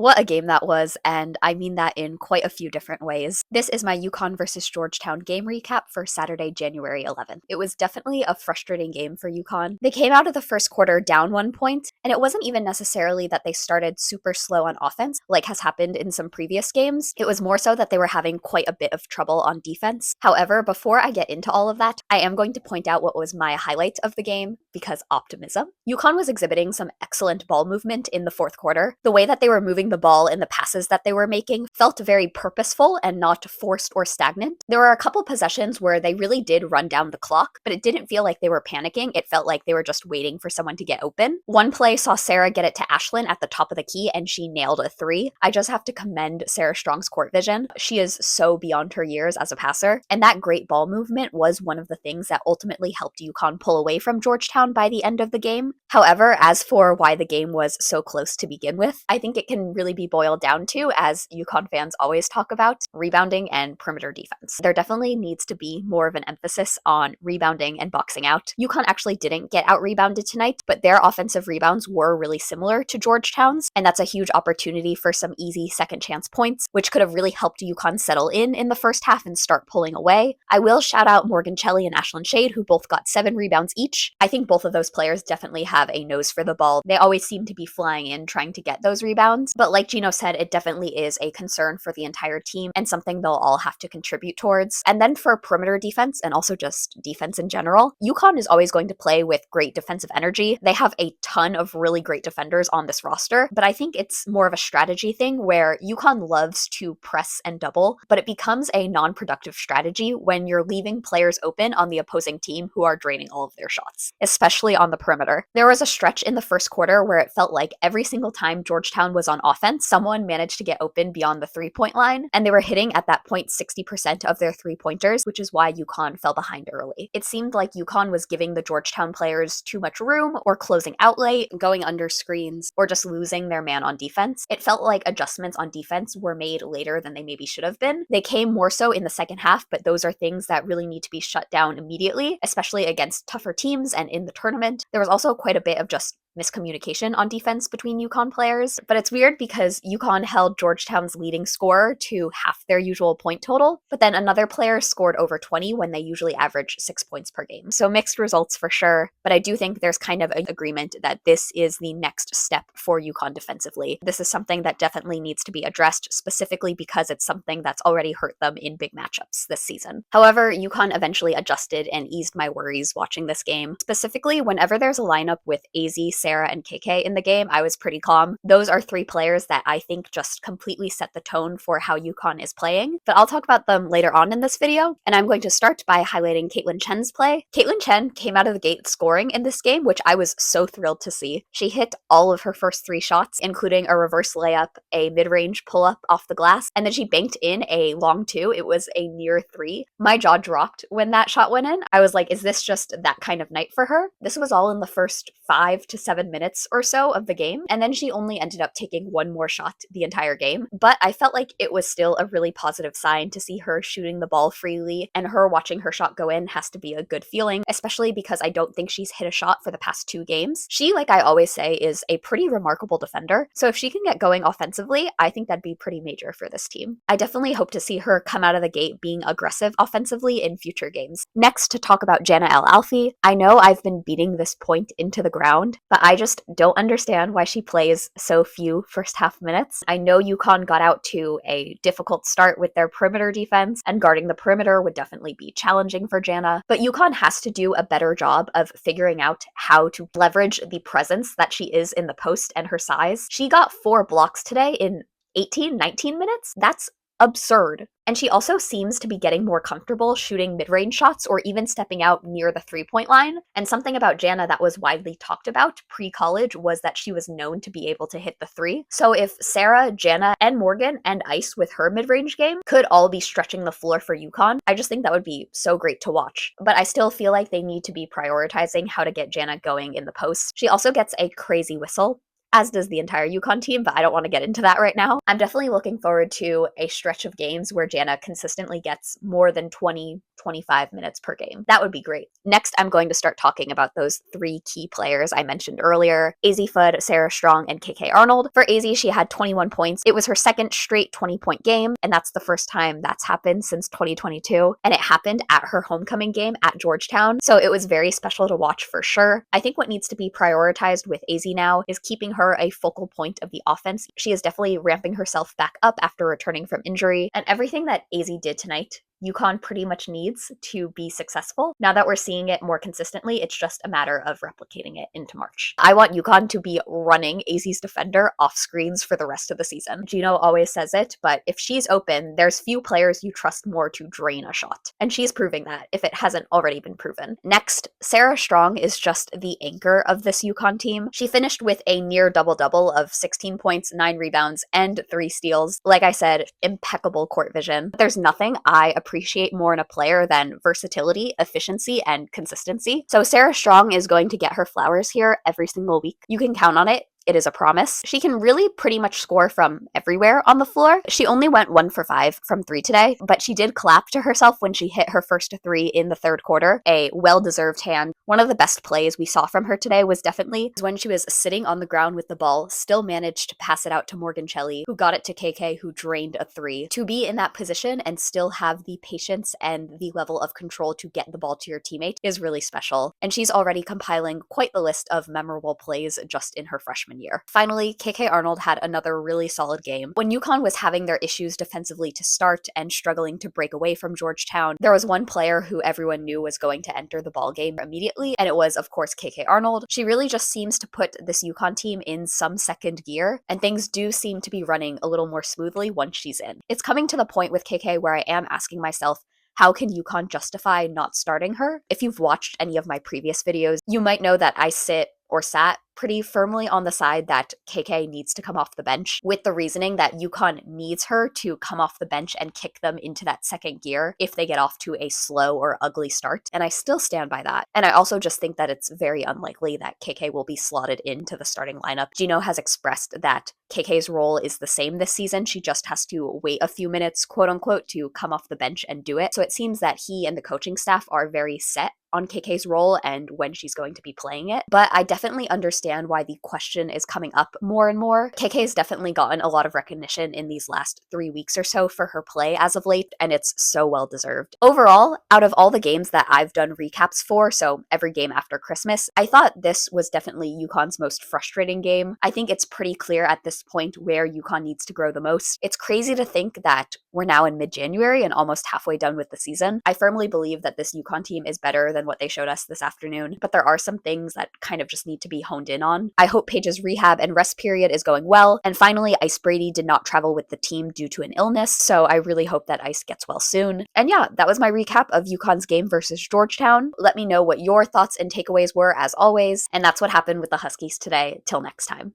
What a game that was, and I mean that in quite a few different ways. This is my UConn versus Georgetown game recap for Saturday, January 11th. It was definitely a frustrating game for UConn. They came out of the first quarter down 1 point, and it wasn't even necessarily that they started super slow on offense, like has happened in some previous games. It was more so that they were having quite a bit of trouble on defense. However, before I get into all of that, I am going to point out what was my highlight of the game, because optimism. UConn was exhibiting some excellent ball movement in the fourth quarter. The way that they were moving the ball and the passes that they were making felt very purposeful and not forced or stagnant. There were a couple possessions where they really did run down the clock, but it didn't feel like they were panicking. It felt like they were just waiting for someone to get open. One play saw Sarah get it to Ashlyn at the top of the key and she nailed a three. I just have to commend Sarah Strong's court vision. She is so beyond her years as a passer, and that great ball movement was one of the things that ultimately helped UConn pull away from Georgetown by the end of the game. However, as for why the game was so close to begin with, I think it can really be boiled down to, as UConn fans always talk about, rebounding and perimeter defense. There definitely needs to be more of an emphasis on rebounding and boxing out. UConn actually didn't get out rebounded tonight, but their offensive rebounds were really similar to Georgetown's, and that's a huge opportunity for some easy second chance points, which could have really helped UConn settle in the first half and start pulling away. I will shout out Morgan Shelley and Ashlyn Shade, who both got 7 rebounds each. I think both of those players definitely have a nose for the ball. They always seem to be flying in trying to get those rebounds, but like Gino said, it definitely is a concern for the entire team and something they'll all have to contribute towards. And then for perimeter defense and also just defense in general, UConn is always going to play with great defensive energy. They have a ton of really great defenders on this roster, but I think it's more of a strategy thing where UConn loves to press and double, but it becomes a non-productive strategy when you're leaving players open on the opposing team who are draining all of their shots, especially on the perimeter. There was a stretch in the first quarter where it felt like every single time Georgetown was on offense, someone managed to get open beyond the three-point line, and they were hitting at that point 60% of their three-pointers, which is why UConn fell behind early. It seemed like UConn was giving the Georgetown players too much room, or closing out late, going under screens, or just losing their man on defense. It felt like adjustments on defense were made later than they maybe should have been. They came more so in the second half, but those are things that really need to be shut down immediately, especially against tougher teams and in the tournament. There was also quite a bit of just miscommunication on defense between UConn players, but it's weird because UConn held Georgetown's leading scorer to half their usual point total, but then another player scored over 20 when they usually average 6 points per game. So mixed results for sure, but I do think there's kind of an agreement that this is the next step for UConn defensively. This is something that definitely needs to be addressed, specifically because it's something that's already hurt them in big matchups this season. However, UConn eventually adjusted and eased my worries watching this game. Specifically, whenever there's a lineup with Azzi, Sarah, and KK in the game, I was pretty calm. Those are 3 players that I think just completely set the tone for how UConn is playing, but I'll talk about them later on in this video, and I'm going to start by highlighting Caitlin Chen's play. Caitlin Chen came out of the gate scoring in this game, which I was so thrilled to see. She hit all of her first 3 shots, including a reverse layup, a mid-range pull-up off the glass, and then she banked in a long 2. It was a near 3. My jaw dropped when that shot went in. I was like, is this just that kind of night for her? This was all in the first 5 to 7 minutes or so of the game, and then she only ended up taking 1 more shot the entire game, but I felt like it was still a really positive sign to see her shooting the ball freely, and her watching her shot go in has to be a good feeling, especially because I don't think she's hit a shot for the past 2 games. She, like I always say, is a pretty remarkable defender, so if she can get going offensively, I think that'd be pretty major for this team. I definitely hope to see her come out of the gate being aggressive offensively in future games. Next, to talk about Jana El-Alfi, I know I've been beating this point into the ground, but I just don't understand why she plays so few first half minutes. I know UConn got out to a difficult start with their perimeter defense, and guarding the perimeter would definitely be challenging for Jana, but UConn has to do a better job of figuring out how to leverage the presence that she is in the post and her size. She got 4 blocks today in 19 minutes? That's absurd. And she also seems to be getting more comfortable shooting mid-range shots or even stepping out near the 3-point line. And something about Jana that was widely talked about pre-college was that she was known to be able to hit the 3. So if Sarah, Jana, and Morgan and Ice with her mid-range game could all be stretching the floor for UConn, I just think that would be so great to watch. But I still feel like they need to be prioritizing how to get Jana going in the post. She also gets a crazy whistle as does the entire UConn team, but I don't want to get into that right now. I'm definitely looking forward to a stretch of games where Jana consistently gets more than 20, 25 minutes per game. That would be great. Next, I'm going to start talking about those 3 key players I mentioned earlier: Azzi Fudd, Sarah Strong, and KK Arnold. For Azzi, she had 21 points. It was her second straight 20-point game, and that's the first time that's happened since 2022, and it happened at her homecoming game at Georgetown, so it was very special to watch for sure. I think what needs to be prioritized with Azzi now is keeping her a focal point of the offense. She is definitely ramping herself back up after returning from injury, and everything that Azzi did tonight, UConn pretty much needs to be successful. Now that we're seeing it more consistently, it's just a matter of replicating it into March. I want UConn to be running Azzi's defender off screens for the rest of the season. Gino always says it, but if she's open, there's few players you trust more to drain a shot. And she's proving that, if it hasn't already been proven. Next, Sarah Strong is just the anchor of this UConn team. She finished with a near double-double of 16 points, 9 rebounds, and 3 steals. Like I said, impeccable court vision. There's nothing I appreciate more in a player than versatility, efficiency, and consistency. So Sarah Strong is going to get her flowers here every single week. You can count on it. It is a promise. She can really pretty much score from everywhere on the floor. She only went 1 for 5 from 3 today, but she did clap to herself when she hit her first 3 in the third quarter. A well-deserved hand. One of the best plays we saw from her today was definitely when she was sitting on the ground with the ball, still managed to pass it out to Morgan Shelley, who got it to KK, who drained a 3. To be in that position and still have the patience and the level of control to get the ball to your teammate is really special. And she's already compiling quite the list of memorable plays just in her freshman year. Finally, KK Arnold had another really solid game. When UConn was having their issues defensively to start and struggling to break away from Georgetown, there was one player who everyone knew was going to enter the ball game immediately, and it was, of course, KK Arnold. She really just seems to put this UConn team in some second gear, and things do seem to be running a little more smoothly once she's in. It's coming to the point with KK where I am asking myself, how can UConn justify not starting her? If you've watched any of my previous videos, you might know that I sat pretty firmly on the side that KK needs to come off the bench, with the reasoning that UConn needs her to come off the bench and kick them into that second gear if they get off to a slow or ugly start. And I still stand by that. And I also just think that it's very unlikely that KK will be slotted into the starting lineup. Gino has expressed that KK's role is the same this season. She just has to wait a few minutes, quote unquote, to come off the bench and do it. So it seems that he and the coaching staff are very set on KK's role and when she's going to be playing it. But I definitely understand why the question is coming up more and more. KK has definitely gotten a lot of recognition in these last 3 weeks or so for her play as of late, and it's so well deserved. Overall, out of all the games that I've done recaps for, so every game after Christmas, I thought this was definitely UConn's most frustrating game. I think it's pretty clear at this point where UConn needs to grow the most. It's crazy to think that we're now in mid-January and almost halfway done with the season. I firmly believe that this UConn team is better than what they showed us this afternoon, but there are some things that kind of just need to be honed in on. I hope Paige's rehab and rest period is going well. And finally, Ice Brady did not travel with the team due to an illness, so I really hope that Ice gets well soon. And yeah, that was my recap of UConn's game versus Georgetown. Let me know what your thoughts and takeaways were as always, and that's what happened with the Huskies today. Till next time.